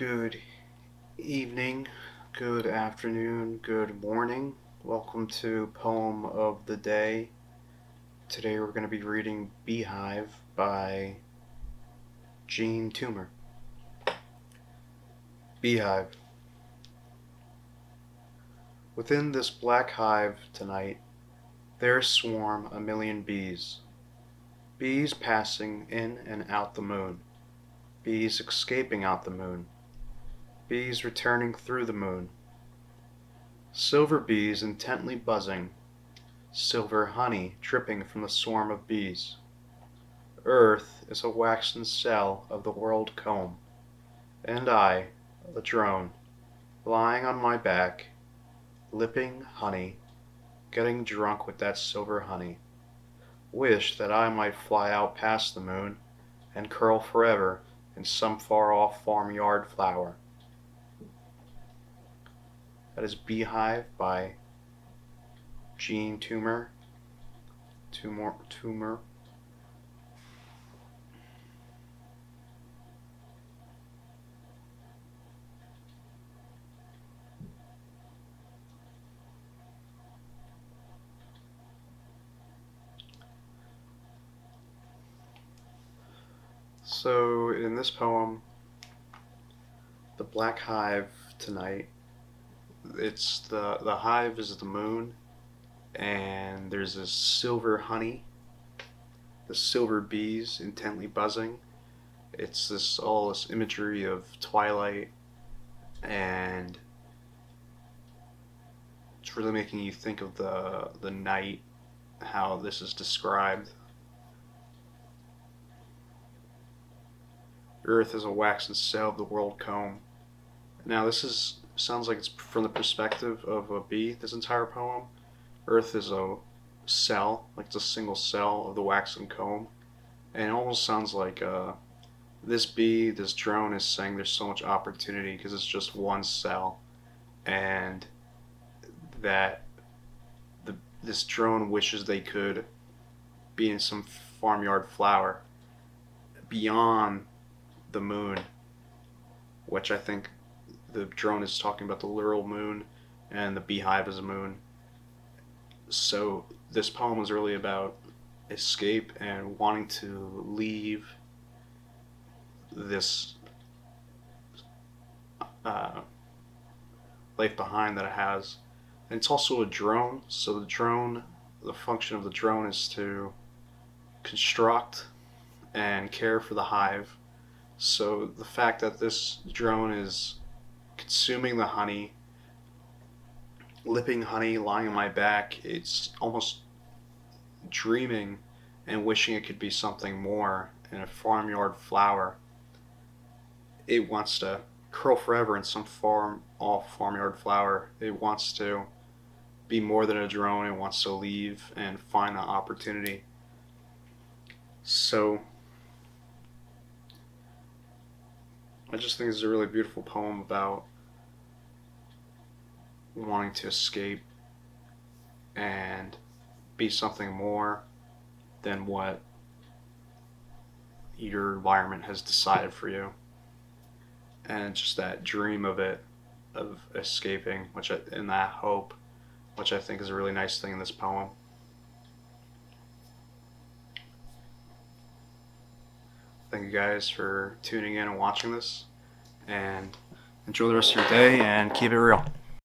Good evening, good afternoon, good morning. Welcome to Poem of the Day. Today we're going to be reading Beehive by Jean Toomer. Beehive. Within this black hive tonight, there swarm a million bees. Bees passing in and out the moon. Bees escaping out the moon. Bees returning through the moon. Silver bees intently buzzing. Silver honey dripping from the swarm of bees. Earth is a waxen cell of the world comb, and I, the drone, lying on my back, lipping honey, getting drunk with that silver honey, wish that I might fly out past the moon and curl forever in some far-off farmyard flower. That is Beehive by Jean Toomer. Toomer. So in this poem, the black hive tonight, it's the hive is the moon, and there's this silver honey, the silver bees intently buzzing. It's this imagery of twilight, and it's really making you think of the night, how this is described. Earth is a waxen cell of the world comb. Now sounds like it's from the perspective of a bee, this entire poem. Earth is a cell, like it's a single cell of the waxen comb. And it almost sounds like this drone is saying there's so much opportunity because it's just one cell. And that this drone wishes they could be in some farmyard flower beyond the moon, which I think the drone is talking about the literal moon, and the beehive is a moon. So this poem is really about escape and wanting to leave this life behind that it has. And it's also a drone, so the function of the drone is to construct and care for the hive. So the fact that this drone is consuming the honey, lipping honey, lying on my back, it's almost dreaming and wishing it could be something more in a farmyard flower. It wants to curl forever in some farmyard flower. It wants to be more than a drone. It wants to leave and find the opportunity. So I just think it's a really beautiful poem about wanting to escape and be something more than what your environment has decided for you. And just that dream of escaping, and that hope, which I think is a really nice thing in this poem. Thank you guys for tuning in and watching this, and enjoy the rest of your day and keep it real.